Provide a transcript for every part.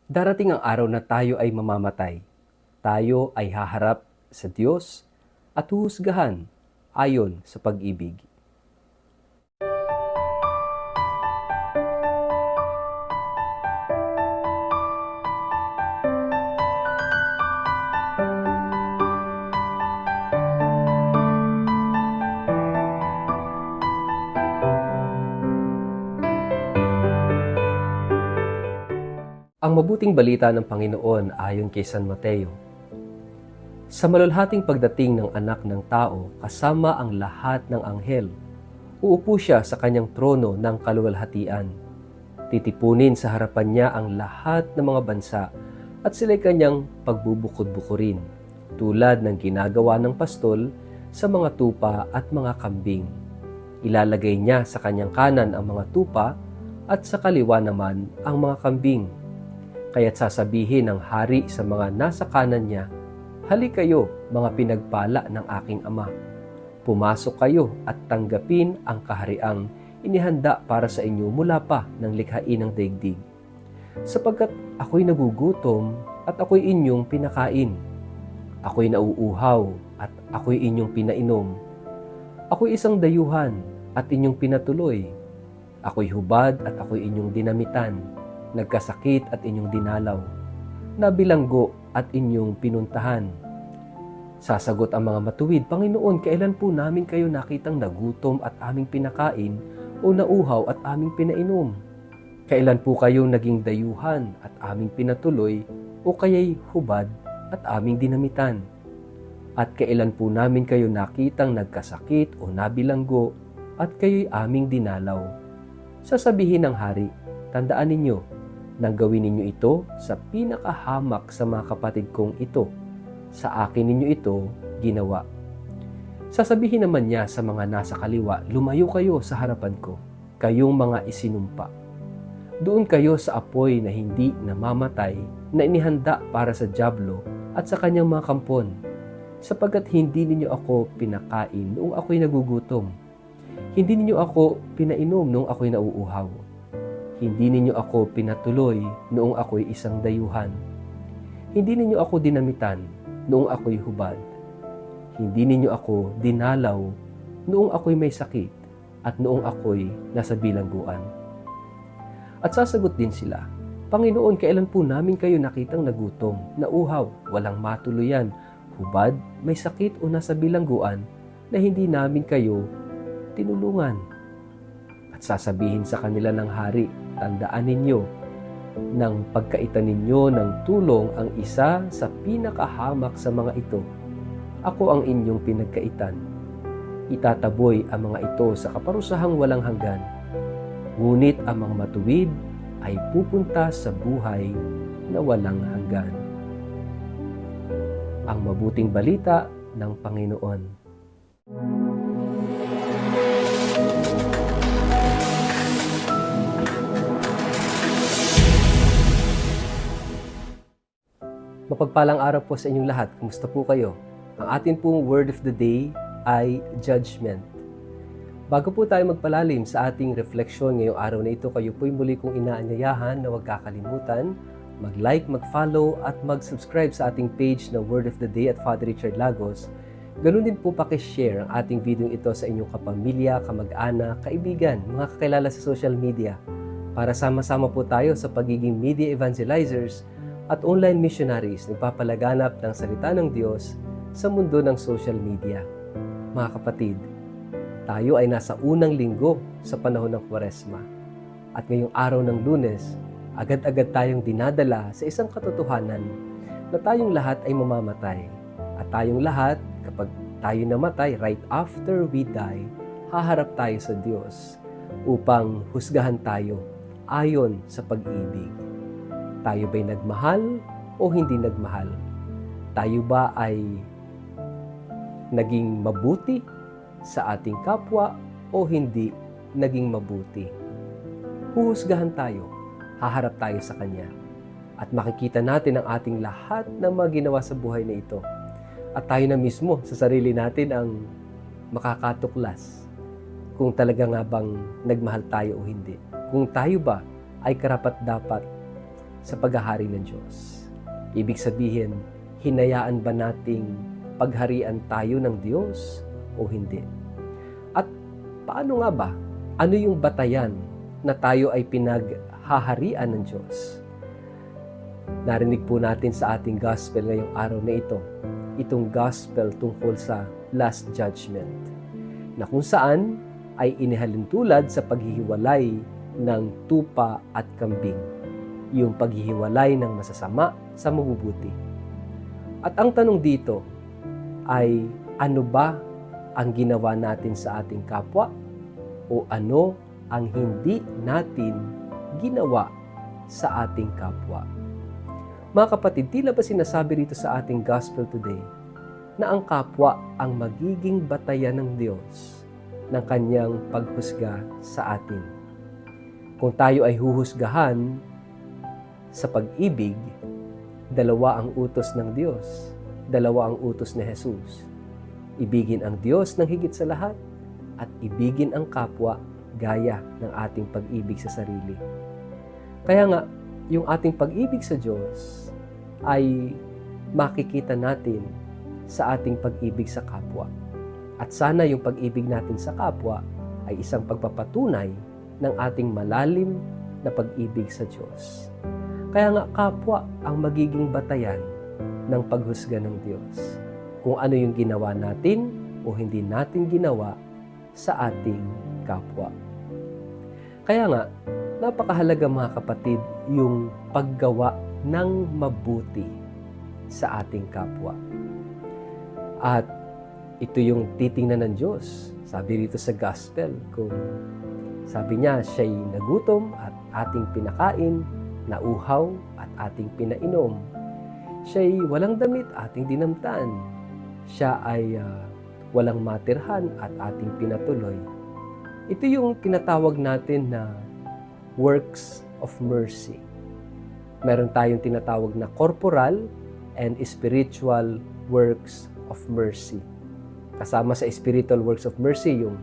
Darating ang araw na tayo ay mamamatay. Tayo ay haharap sa Diyos at huhusgahan ayon sa pag-ibig. Ang mabuting balita ng Panginoon ayon kay San Mateo. Sa malulhating pagdating ng anak ng tao kasama ang lahat ng anghel, uupo siya sa kanyang trono ng kaluwalhatian. Titipunin sa harapan niya ang lahat ng mga bansa at sila'y kanyang pagbubukod-bukurin, tulad ng ginagawa ng pastol sa mga tupa at mga kambing. Ilalagay niya sa kanyang kanan ang mga tupa at sa kaliwa naman ang mga kambing. Kaya't sasabihin ng hari sa mga nasa kanan niya, "Halik kayo, mga pinagpala ng aking ama. Pumasok kayo at tanggapin ang kahariang inihanda para sa inyo mula pa ng likhain ng daigdig. Sapagkat ako'y nagugutom at ako'y inyong pinakain. Ako'y nauuhaw at ako'y inyong pinainom. Ako'y isang dayuhan at inyong pinatuloy. Ako'y hubad at ako'y inyong dinamitan. Nagkasakit at inyong dinalaw, nabilanggo at inyong pinuntahan." Sasagot ang mga matuwid, "Panginoon, kailan po namin kayo nakitang nagutom at aming pinakain o nauhaw at aming pinainom? Kailan po kayo naging dayuhan at aming pinatuloy o kaya'y hubad at aming dinamitan? At kailan po namin kayo nakitang nagkasakit o nabilanggo at kayo'y aming dinalaw?" Sasabihin ng hari, "Tandaan ninyo, nang gawin ninyo ito sa pinakahamak sa mga kapatid kong ito, sa akin ninyo ito ginawa." Sasabihin naman niya sa mga nasa kaliwa, "Lumayo kayo sa harapan ko, kayong mga isinumpa. Doon kayo sa apoy na hindi namamatay na inihanda para sa dyablo at sa kanyang mga kampon, sapagkat hindi ninyo ako pinakain noong ako'y nagugutom. Hindi ninyo ako pinainom noong ako'y nauuhaw. Hindi ninyo ako pinatuloy noong ako'y isang dayuhan. Hindi ninyo ako dinamitan noong ako'y hubad. Hindi ninyo ako dinalaw noong ako'y may sakit at noong ako'y nasa bilangguan." At sasagot din sila, "Panginoon, kailan po namin kayo nakitang nagutom, nauhaw, walang matuluyan, hubad, may sakit o nasa bilangguan na hindi namin kayo tinulungan?" At sasabihin sa kanila ng hari, "Tandaan ninyo, nang pagkaitan ninyo ng tulong ang isa sa pinakahamak sa mga ito, ako ang inyong pinagkaitan. Itataboy ang mga ito sa kaparusahang walang hanggan, ngunit ang mga matuwid ay pupunta sa buhay na walang hanggan." Ang mabuting balita ng Panginoon. Mapagpalang araw po sa inyong lahat. Kumusta po kayo? Ang atin pong word of the day ay judgment. Bago po tayo magpalalim sa ating refleksyon ngayong araw na ito, kayo po'y muli kong inaanyayahan na huwag kakalimutan mag-like, mag-follow at mag-subscribe sa ating page na Word of the Day at Father Richard Lagos. Ganun din po pakishare ang ating video ito sa inyong kapamilya, kamag-anak, kaibigan, mga kakilala sa social media para sama-sama po tayo sa pagiging media evangelizers at online missionaries nagpapalaganap ng salita ng Diyos sa mundo ng social media. Mga kapatid, tayo ay nasa unang linggo sa panahon ng Kwaresma. At ngayong araw ng Lunes, agad-agad tayong dinadala sa isang katotohanan na tayong lahat ay mamamatay. At tayong lahat, kapag tayo namatay, right after we die, haharap tayo sa Diyos upang husgahan tayo ayon sa pag-ibig. Tayo ba'y nagmahal o hindi nagmahal? Tayo ba ay naging mabuti sa ating kapwa o hindi naging mabuti? Huhusgahan tayo, haharap tayo sa Kanya, at makikita natin ang ating lahat ng mga ginawa sa buhay na ito. At tayo na mismo sa sarili natin ang makakatuklas kung talaga nga bang nagmahal tayo o hindi. Kung tayo ba ay karapat-dapat sa paghahari ng Diyos. Ibig sabihin, hinayaan ba nating pagharian tayo ng Diyos o hindi? At paano nga ba? Ano yung batayan na tayo ay pinaghaharian ng Diyos? Narinig po natin sa ating gospel ngayong araw na ito, itong gospel tungkol sa Last Judgment, na kung saan ay inihalintulad sa paghihiwalay ng tupa at kambing, yung paghihiwalay ng masasama sa mabubuti. At ang tanong dito ay, ano ba ang ginawa natin sa ating kapwa o ano ang hindi natin ginawa sa ating kapwa? Mga kapatid, tila ba sinasabi rito sa ating gospel today na ang kapwa ang magiging batayan ng Diyos ng kanyang paghusga sa atin? Kung tayo ay huhusgahan sa pag-ibig, dalawa ang utos ng Diyos, dalawa ang utos ni Jesus. Ibigin ang Diyos ng higit sa lahat at ibigin ang kapwa gaya ng ating pag-ibig sa sarili. Kaya nga, yung ating pag-ibig sa Diyos ay makikita natin sa ating pag-ibig sa kapwa. At sana yung pag-ibig natin sa kapwa ay isang pagpapatunay ng ating malalim na pag-ibig sa Diyos. Kaya nga kapwa ang magiging batayan ng paghusga ng Diyos. Kung ano yung ginawa natin o hindi natin ginawa sa ating kapwa. Kaya nga, napakahalaga mga kapatid yung paggawa ng mabuti sa ating kapwa. At ito yung titingnan ng Diyos. Sabi rito sa gospel, kung sabi niya, siya'y nagutom at ating pinakain, nauhaw at ating pinainom. Siya'y walang damit, ating dinamtan. Siya ay walang matirhan at ating pinatuloy. Ito yung tinatawag natin na works of mercy. Meron tayong tinatawag na corporal and spiritual works of mercy. Kasama sa spiritual works of mercy yung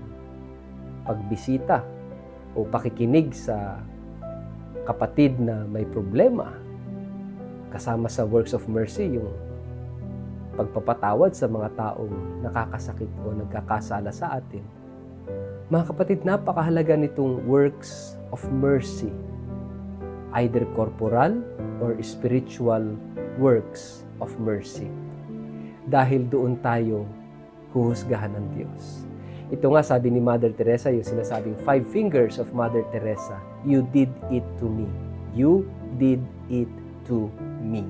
pagbisita o pakikinig sa kapatid na may problema. Kasama sa works of mercy yung pagpapatawad sa mga taong nakakasakit o nagkakasala sa atin. Mga kapatid, napakahalaga nitong works of mercy, either corporal or spiritual works of mercy. Dahil doon tayo huhusgahan ng Diyos. Ito nga sabi ni Mother Teresa, yung sinasabing 5 fingers of Mother Teresa, you did it to me. You did it to me.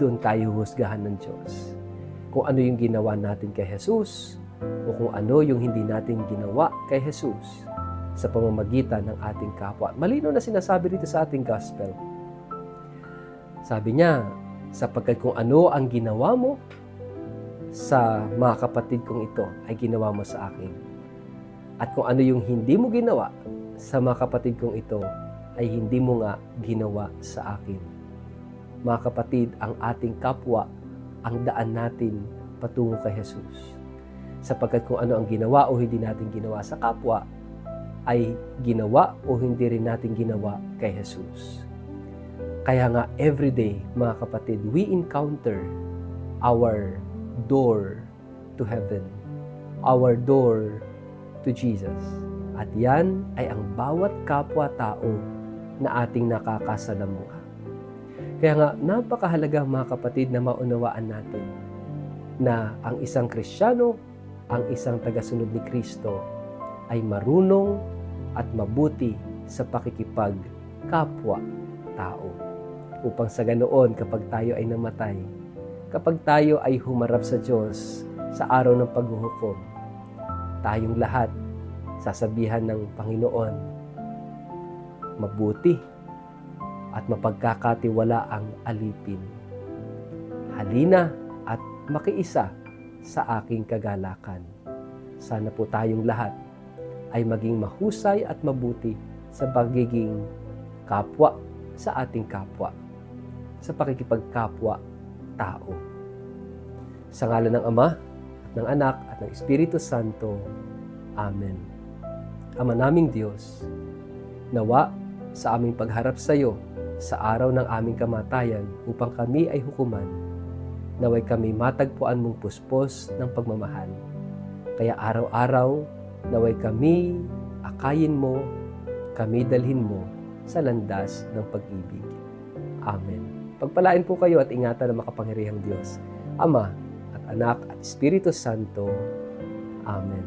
Doon tayo huhusgahan ng Diyos. Kung ano yung ginawa natin kay Jesus, o kung ano yung hindi natin ginawa kay Jesus sa pamamagitan ng ating kapwa. Malinaw na sinasabi dito sa ating gospel. Sabi niya, sapagkat kung ano ang ginawa mo sa mga kapatid kong ito, ay ginawa mo sa akin. At kung ano yung hindi mo ginawa sa mga kapatid kong ito, ay hindi mo nga ginawa sa akin. Mga kapatid, ang ating kapwa, ang daan natin patungo kay Jesus. Sapagkat kung ano ang ginawa o hindi natin ginawa sa kapwa, ay ginawa o hindi rin natin ginawa kay Jesus. Kaya nga, everyday, mga kapatid, we encounter our door to heaven, our door to Jesus. At yan ay ang bawat kapwa-tao na ating nakakasalamuha. Kaya nga, napakahalaga mga kapatid na maunawaan natin na ang isang Kristiyano, ang isang tagasunod ni Kristo ay marunong at mabuti sa pakikipag-kapwa-tao. Upang sa ganoon, kapag tayo ay namatay, kapag tayo ay humarap sa Diyos sa araw ng paghuhukom, tayong lahat sasabihan ng Panginoon, mabuti at mapagkakatiwala ang alipin. Halina at makiisa sa aking kagalakan. Sana po tayong lahat ay maging mahusay at mabuti sa pagiging kapwa sa ating kapwa, sa pakikipagkapwa-tao. Sa ngalan ng Ama, at ng Anak, at ng Espiritu Santo. Amen. Ama naming Diyos, nawa sa aming pagharap sa iyo sa araw ng aming kamatayan upang kami ay hukuman, naway kami matagpuan mong puspos ng pagmamahal. Kaya araw-araw, naway kami akayin mo, kami dalhin mo sa landas ng pag-ibig. Amen. Pagpalain po kayo at ingatan ng makapangyarihang Diyos, Ama at Anak at Espiritu Santo. Amen.